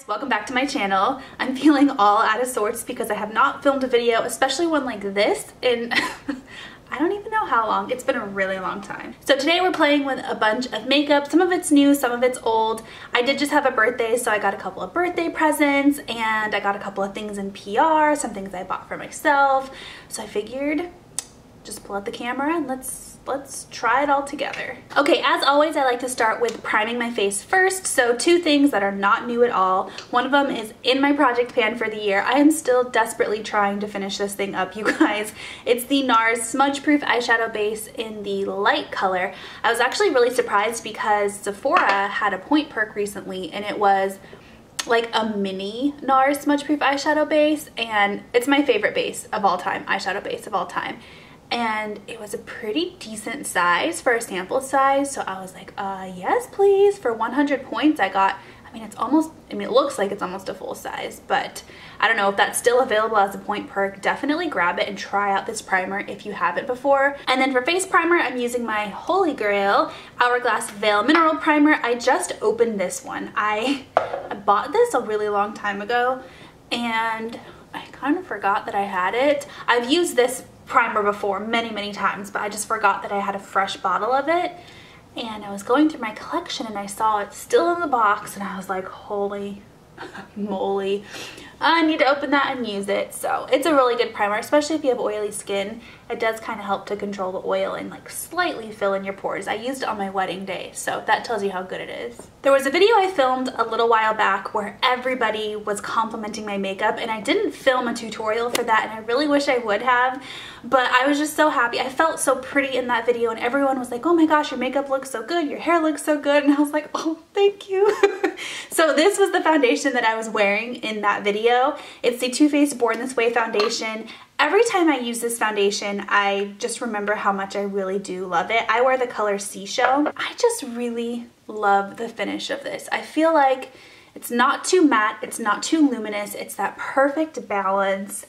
Welcome back to my channel. I'm feeling all out of sorts because I have not filmed a video, especially one like this, in I don't even know how long. It's been a really long time. So today we're playing with a bunch of makeup. Some of it's new, some of it's old. I did just have a birthday, so I got a couple of birthday presents and I got a couple of things in PR, some things I bought for myself. So I figured just pull out the camera and let's try it all together. Okay, as always, I like to start with priming my face first. So two things that are not new at all. One of them is in my project pan for the year. I am still desperately trying to finish this thing up, you guys. It's the NARS Smudge Proof Eyeshadow Base in the light color. I was actually really surprised because Sephora had a point perk recently and it was like a mini NARS Smudge Proof Eyeshadow Base, and it's my favorite base of all time, eyeshadow base of all time. And it was a pretty decent size for a sample size, so I was like, yes please. For 100 points I got, it looks like it's almost a full size, but I don't know if that's still available as a point perk. Definitely grab it and try out this primer if you haven't before. And then for face primer, I'm using my Holy Grail Hourglass Veil Mineral Primer. I just opened this one. I bought this a really long time ago and I kind of forgot that I had it. I've used this primer before many times, but I just forgot that I had a fresh bottle of it. And I was going through my collection and I saw it still in the box and I was like, holy moly, I need to open that and use it. So it's a really good primer, especially if you have oily skin. It does kind of help to control the oil and like slightly fill in your pores. I used it on my wedding day, so that tells you how good it is. There was a video I filmed a little while back where everybody was complimenting my makeup, and I didn't film a tutorial for that, and I really wish I would have, but I was just so happy. I felt so pretty in that video and everyone was like, oh my gosh, your makeup looks so good, your hair looks so good, and I was like, oh, thank you. So this was the foundation that I was wearing in that video. It's the Too Faced Born This Way foundation. Every time I use this foundation, I just remember how much I really do love it. I wear the color Seashell. I just really love the finish of this. I feel like it's not too matte, it's not too luminous, it's that perfect balance,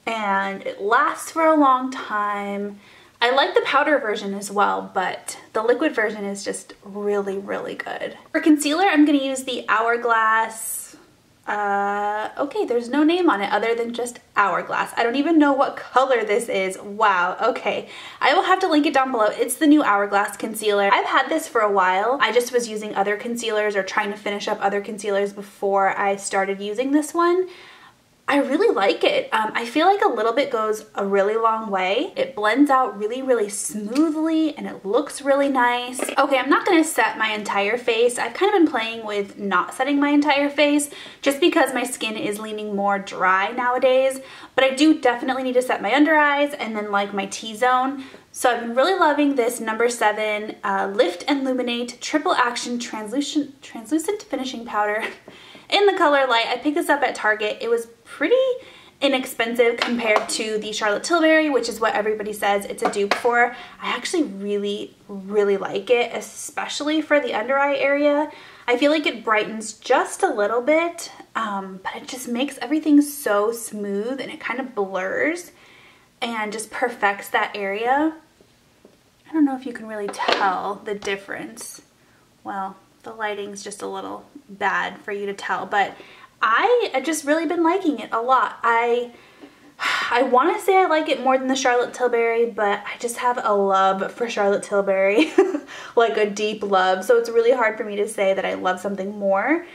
and it lasts for a long time. I like the powder version as well, but the liquid version is just really good. For concealer, I'm going to use the Hourglass. Okay, there's no name on it other than just Hourglass. I don't even know what color this is. Wow, okay. I will have to link it down below. It's the new Hourglass concealer. I've had this for a while. I just was using other concealers or trying to finish up other concealers before I started using this one. I really like it. I feel like a little bit goes a really long way. It blends out really smoothly and it looks really nice. Okay, I'm not gonna set my entire face. I've kind of been playing with not setting my entire face just because my skin is leaning more dry nowadays, but I do definitely need to set my under eyes and then like my T-zone. So I've been really loving this number 7 Lift and Illuminate Triple Action Translucent Finishing Powder in the color Light. I picked this up at Target. It was pretty inexpensive compared to the Charlotte Tilbury, which is what everybody says it's a dupe for. I actually really like it, especially for the under eye area. I feel like it brightens just a little bit, but it just makes everything so smooth and it kind of blurs and just perfects that area. I don't know if you can really tell the difference. Well, the lighting's just a little bad for you to tell, but I've just really been liking it a lot. I want to say I like it more than the Charlotte Tilbury, but I just have a love for Charlotte Tilbury, like a deep love. So it's really hard for me to say that I love something more,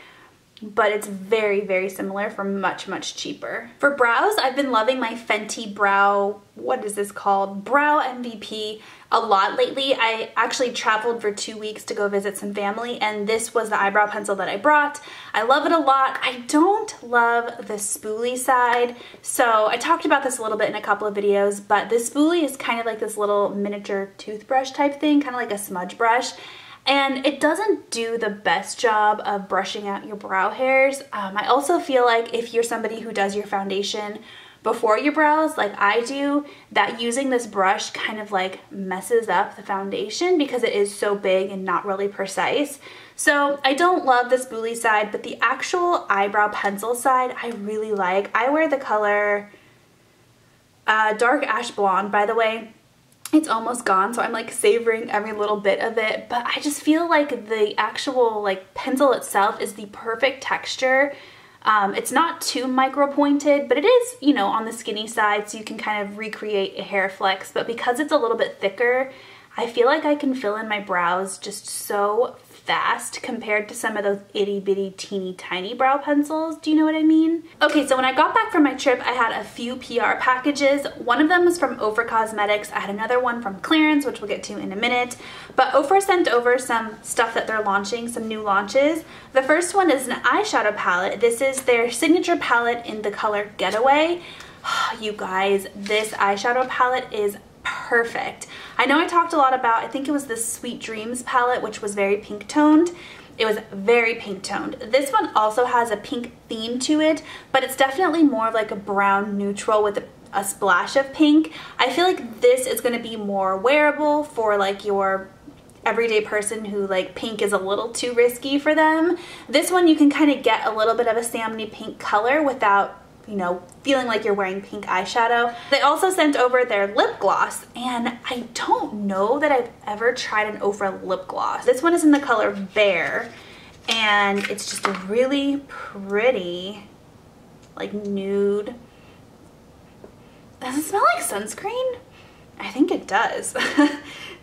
but it's very similar for much cheaper. For brows, I've been loving my Fenty Brow, what is this called? Brow MVP a lot lately. I actually traveled for 2 weeks to go visit some family, and this was the eyebrow pencil that I brought. I love it a lot. I don't love the spoolie side. So I talked about this a little bit in a couple of videos, but the spoolie is kind of like this little miniature toothbrush type thing, kind of like a smudge brush. And it doesn't do the best job of brushing out your brow hairs. I also feel like if you're somebody who does your foundation before your brows like I do, that using this brush kind of like messes up the foundation because it is so big and not really precise. So I don't love the spoolie side, but the actual eyebrow pencil side I really like. I wear the color Dark Ash Blonde, by the way. It's almost gone, so I'm like savoring every little bit of it, but I just feel like the actual like pencil itself is the perfect texture. It's not too micro pointed, but it is, you know, on the skinny side, so you can kind of recreate a hair flex, but because it's a little bit thicker, I feel like I can fill in my brows just so fast compared to some of those itty bitty teeny tiny brow pencils. Do you know what I mean? Okay, so when I got back from my trip, I had a few PR packages. One of them was from Ofra Cosmetics. I had another one from Clarins, which we'll get to in a minute. But Ofra sent over some stuff that they're launching, some new launches. The first one is an eyeshadow palette. This is their signature palette in the color Getaway. You guys, this eyeshadow palette is perfect. I know I talked a lot about, I think it was the Sweet Dreams palette, which was very pink toned. It was very pink toned. This one also has a pink theme to it, but it's definitely more of like a brown neutral with a splash of pink. I feel like this is going to be more wearable for like your everyday person who like pink is a little too risky for them. This one you can kind of get a little bit of a salmony pink color without, you know, feeling like you're wearing pink eyeshadow. They also sent over their lip gloss, and I don't know that I've ever tried an Ofra lip gloss. This one is in the color Bear, and it's just a really pretty, like, nude. Does it smell like sunscreen? I think it does.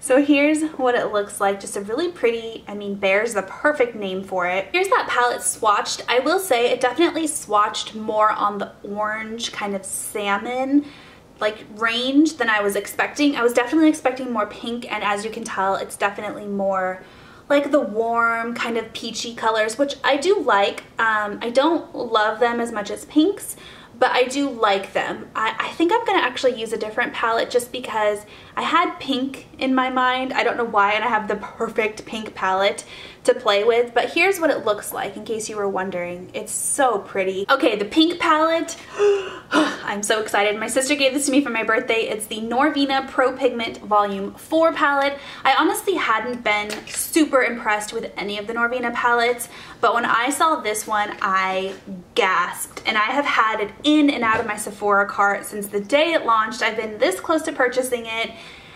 So here's what it looks like, just a really pretty, I mean, Bear's the perfect name for it. Here's that palette swatched. I will say it definitely swatched more on the orange kind of salmon like range than I was expecting. I was definitely expecting more pink, and as you can tell, it's definitely more like the warm kind of peachy colors, which I do like. I don't love them as much as pinks, but I do like them. I think I'm gonna actually use a different palette just because I had pink in my mind. I don't know why, and I have the perfect pink palette to play with, but here's what it looks like in case you were wondering. It's so pretty. Okay, the pink palette, I'm so excited. My sister gave this to me for my birthday. It's the Norvina Pro Pigment Volume 4 palette. I honestly hadn't been super impressed with any of the Norvina palettes, but when I saw this one, I gasped, and I have had it in and out of my Sephora cart since the day it launched. I've been this close to purchasing it,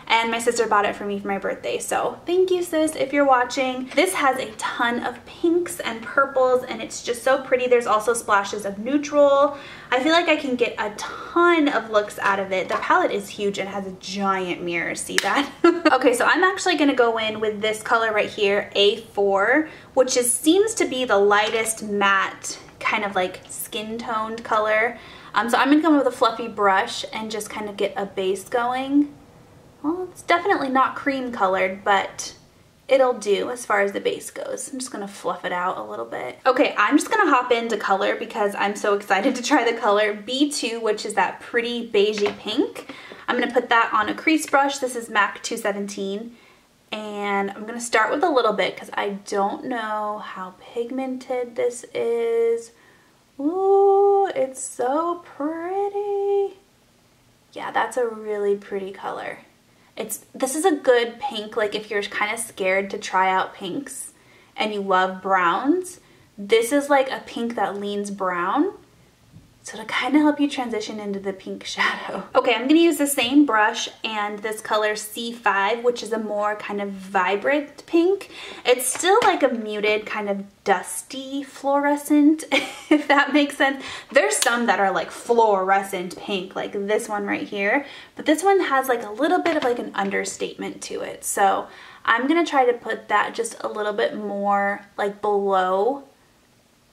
and my sister bought it for me for my birthday, so thank you, sis, if you're watching. This has a ton of pinks and purples, and it's just so pretty. There's also splashes of neutral. I feel like I can get a ton of looks out of it. The palette is huge and has a giant mirror, see that? Okay, so I'm actually gonna go in with this color right here, A4, which seems to be the lightest matte, kind of like skin toned color. So I'm gonna come in with a fluffy brush and just kind of get a base going. Well, it's definitely not cream colored, but it'll do as far as the base goes. I'm just gonna fluff it out a little bit. Okay, I'm just gonna hop into color because I'm so excited to try the color B2, which is that pretty beigey pink. I'm gonna put that on a crease brush. This is MAC 217. And I'm gonna start with a little bit because I don't know how pigmented this is. Ooh, it's so pretty. Yeah, that's a really pretty color. This is a good pink, like if you're kind of scared to try out pinks and you love browns, this is like a pink that leans brown. So to kind of help you transition into the pink shadow. Okay, I'm gonna use the same brush and this color C5, which is a more kind of vibrant pink. It's still like a muted kind of dusty fluorescent, if that makes sense. There's some that are like fluorescent pink, like this one right here, but this one has like a little bit of like an understatement to it. So I'm gonna try to put that just a little bit more like below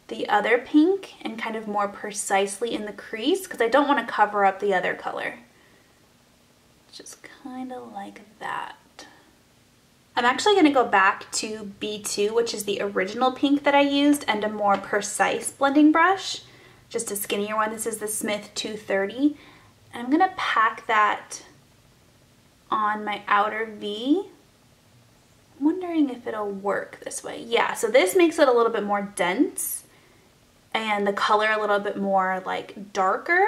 the other pink and kind of more precisely in the crease because I don't want to cover up the other color. Just kind of like that. I'm actually going to go back to B2, which is the original pink that I used, and a more precise blending brush, just a skinnier one. This is the Smith 230. And I'm going to pack that on my outer V. I'm wondering if it'll work this way. Yeah, so this makes it a little bit more dense and the color a little bit more like darker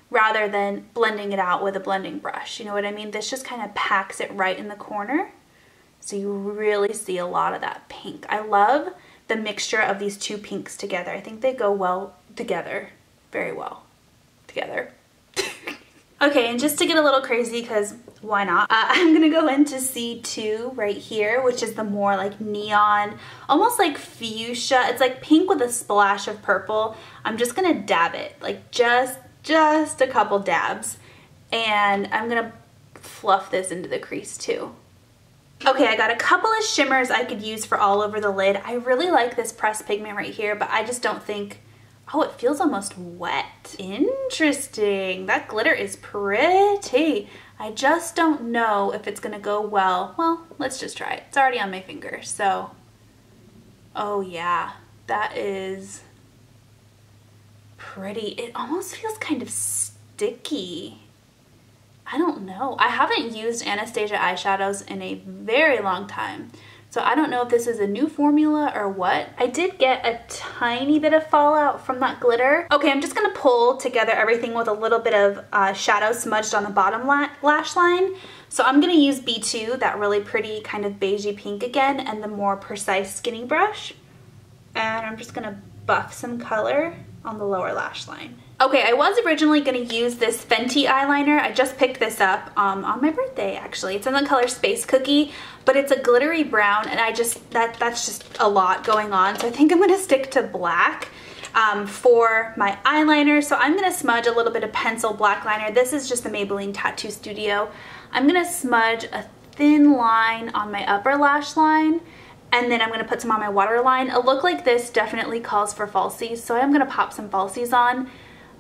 rather than blending it out with a blending brush. You know what I mean? This just kind of packs it right in the corner. So you really see a lot of that pink. I love the mixture of these two pinks together. I think they go well together, very well together. Okay, and just to get a little crazy, because why not? I'm gonna go into C2 right here, which is the more like neon, almost like fuchsia. It's like pink with a splash of purple. I'm just gonna dab it, like just a couple dabs. And I'm gonna fluff this into the crease too. Okay, I got a couple of shimmers I could use for all over the lid. I really like this pressed pigment right here, but I just don't think, oh, it feels almost wet. Interesting. That glitter is pretty. I just don't know if it's gonna go well. Well, let's just try it. It's already on my finger, so. Oh yeah, that is pretty. It almost feels kind of sticky. I don't know. I haven't used Anastasia eyeshadows in a very long time, so I don't know if this is a new formula or what. I did get a tiny bit of fallout from that glitter. Okay, I'm just gonna pull together everything with a little bit of shadow smudged on the bottom lash line. So I'm gonna use B2, that really pretty kind of beigey pink again, and the more precise skinny brush. And I'm just gonna buff some color on the lower lash line. Okay, I was originally gonna use this Fenty eyeliner. I just picked this up on my birthday, actually. It's in the color Space Cookie, but it's a glittery brown, and that's just a lot going on. So I think I'm gonna stick to black for my eyeliner. So I'm gonna smudge a little bit of pencil black liner. This is just the Maybelline Tattoo Studio. I'm gonna smudge a thin line on my upper lash line, and then I'm gonna put some on my waterline. A look like this definitely calls for falsies, so I'm gonna pop some falsies on.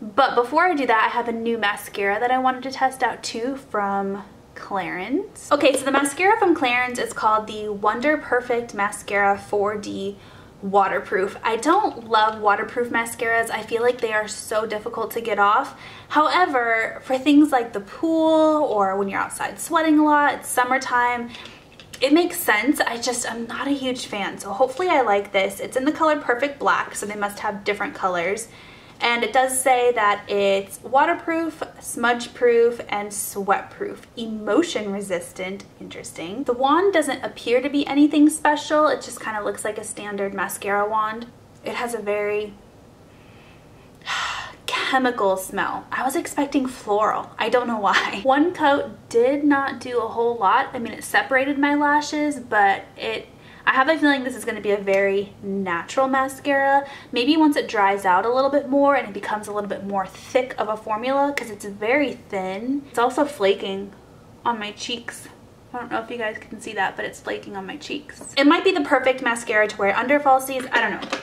But before I do that, I have a new mascara that I wanted to test out too from Clarins. Okay, so the mascara from Clarins is called the Wonder Perfect Mascara 4D Waterproof. I don't love waterproof mascaras. I feel like they are so difficult to get off. However, for things like the pool or when you're outside sweating a lot, it's summertime, it makes sense. I'm not a huge fan. So hopefully I like this. It's in the color Perfect Black, so they must have different colors. And it does say that it's waterproof, smudge proof, and sweat proof, emotion resistant. Interesting. The wand doesn't appear to be anything special. It just kind of looks like a standard mascara wand. It has a very chemical smell. I was expecting floral. I don't know why. One coat did not do a whole lot. I mean, it separated my lashes, but I have a feeling this is going to be a very natural mascara. Maybe once it dries out a little bit more and it becomes a little bit more thick of a formula, because it's very thin. It's also flaking on my cheeks. I don't know if you guys can see that, but it's flaking on my cheeks. It might be the perfect mascara to wear under falsies. I don't know.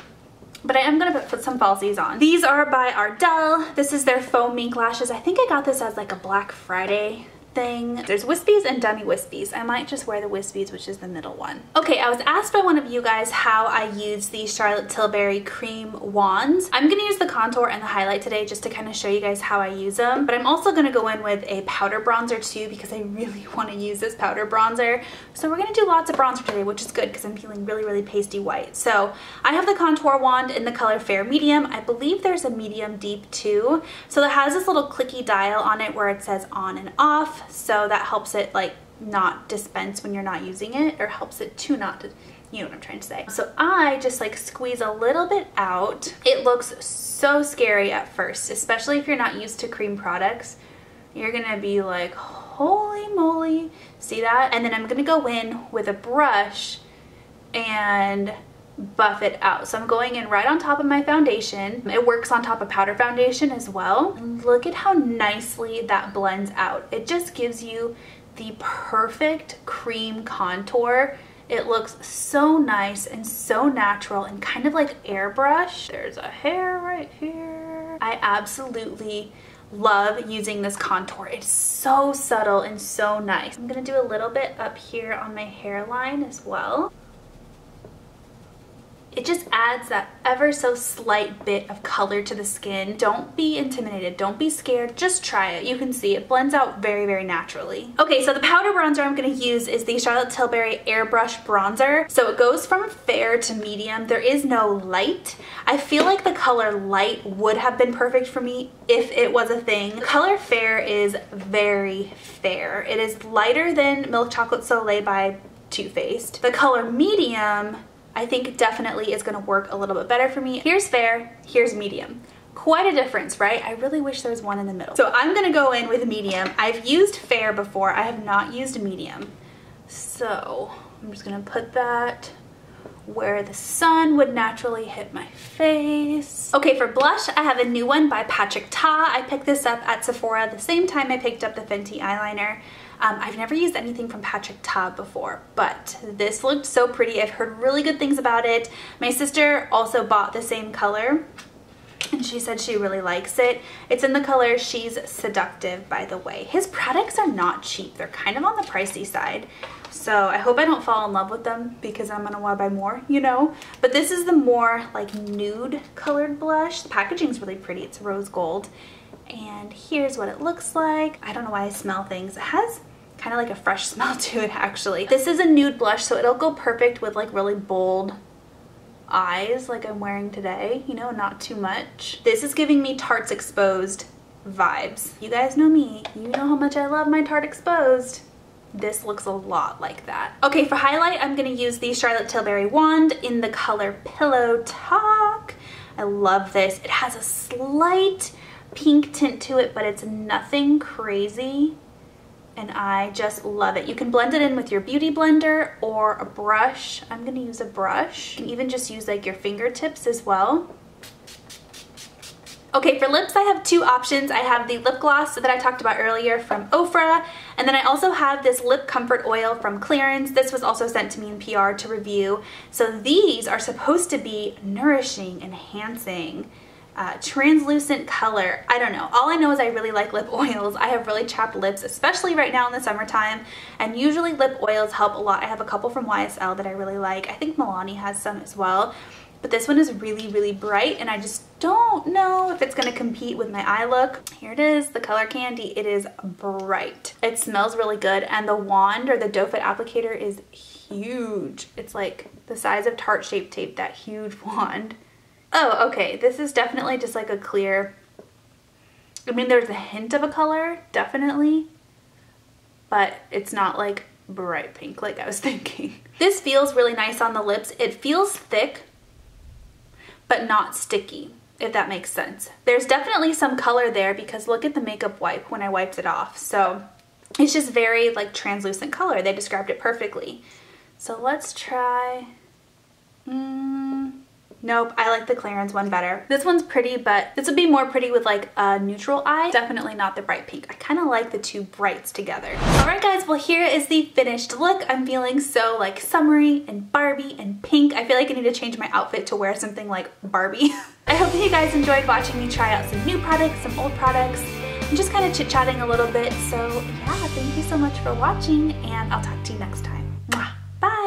But I am going to put some falsies on. These are by Ardell. This is their Faux Mink Lashes. I think I got this as like a Black Friday thing. There's wispies and dummy wispies. I might just wear the wispies, which is the middle one. Okay, I was asked by one of you guys how I use these Charlotte Tilbury cream wands. I'm gonna use the contour and the highlight today just to kind of show you guys how I use them, but I'm also gonna go in with a powder bronzer too, because I really want to use this powder bronzer. So we're gonna do lots of bronzer today, which is good because I'm feeling really pasty white. So I have the contour wand in the color Fair Medium. I believe there's a medium deep too. So it has this little clicky dial on it where it says on and off. So that helps it like not dispense when you're not using it, or helps it to not, you know what I'm trying to say. So I just like squeeze a little bit out. It looks so scary at first, especially if you're not used to cream products. You're gonna be like, holy moly, see that? And then I'm gonna go in with a brush and buff it out. So I'm going in right on top of my foundation. It works on top of powder foundation as well. Look at how nicely that blends out. It just gives you the perfect cream contour. It looks so nice and so natural and kind of like airbrush. There's a hair right here. I absolutely love using this contour. It's so subtle and so nice. I'm gonna do a little bit up here on my hairline as well. It just adds that ever so slight bit of color to the skin. Don't be intimidated, don't be scared, just try it. You can see it blends out very naturally. Okay, so the powder bronzer I'm gonna use is the Charlotte Tilbury Airbrush Bronzer. So it goes from fair to medium. There is no light. I feel like the color light would have been perfect for me if it was a thing. The color fair is very fair. It is lighter than Milk Chocolate Soleil by Too Faced. The color medium I think definitely is going to work a little bit better for me. Here's fair, here's medium. quite a difference, right? I really wish there was one in the middle. So I'm gonna go in with medium. I've used fair before. I have not used medium. So I'm just gonna put that where the sun would naturally hit my face. Okay, for blush, I have a new one by Patrick Ta. I picked this up at Sephora the same time I picked up the Fenty eyeliner. I've never used anything from Patrick Ta before, but this looked so pretty. I've heard really good things about it. My sister also bought the same color, and she said she really likes it. It's in the color She's Seductive, by the way. His products are not cheap. They're kind of on the pricey side. So I hope I don't fall in love with them because I'm gonna wanna buy more, you know? But this is the more like nude colored blush. The packaging's really pretty. It's rose gold. And here's what it looks like. I don't know why I smell things. It has kind of like a fresh smell to it, actually. This is a nude blush, so it'll go perfect with like really bold eyes like I'm wearing today, you know, not too much. This is giving me Tarte Exposed vibes. You guys know me. You know how much I love my Tarte Exposed. This looks a lot like that. Okay, for highlight, I'm gonna use the Charlotte Tilbury wand in the color Pillow Talk. I love this. It has a slight pink tint to it, but it's nothing crazy, and I just love it. You can blend it in with your beauty blender or a brush. I'm gonna use a brush. You can even just use like your fingertips as well. Okay, for lips, I have two options. I have the lip gloss that I talked about earlier from Ofra, and then I also have this lip comfort oil from Clarins. This was also sent to me in PR to review. So these are supposed to be nourishing, enhancing, translucent color. I don't know. All I know is I really like lip oils. I have really chapped lips, especially right now in the summertime, and usually lip oils help a lot. I have a couple from YSL that I really like. I think Milani has some as well. But this one is really, really bright, and I just don't know if it's gonna compete with my eye look. Here it is, the color Candy. It is bright. It smells really good, and the wand or the doe foot applicator is huge. It's like the size of Tarte Shape Tape, that huge wand. Oh, okay, this is definitely just like a clear, I mean, there's a hint of a color, definitely, but it's not like bright pink like I was thinking. This feels really nice on the lips. It feels thick, but not sticky, if that makes sense. There's definitely some color there because look at the makeup wipe when I wiped it off. So it's just very like translucent color. They described it perfectly. So let's try, nope, I like the Clarins one better. This one's pretty, but this would be more pretty with like a neutral eye. Definitely not the bright pink. I kind of like the two brights together. All right guys, well here is the finished look. I'm feeling so like summery and Barbie and pink. I feel like I need to change my outfit to wear something like Barbie. I hope that you guys enjoyed watching me try out some new products, some old products, and just kind of chit-chatting a little bit. So yeah, thank you so much for watching, and I'll talk to you next time.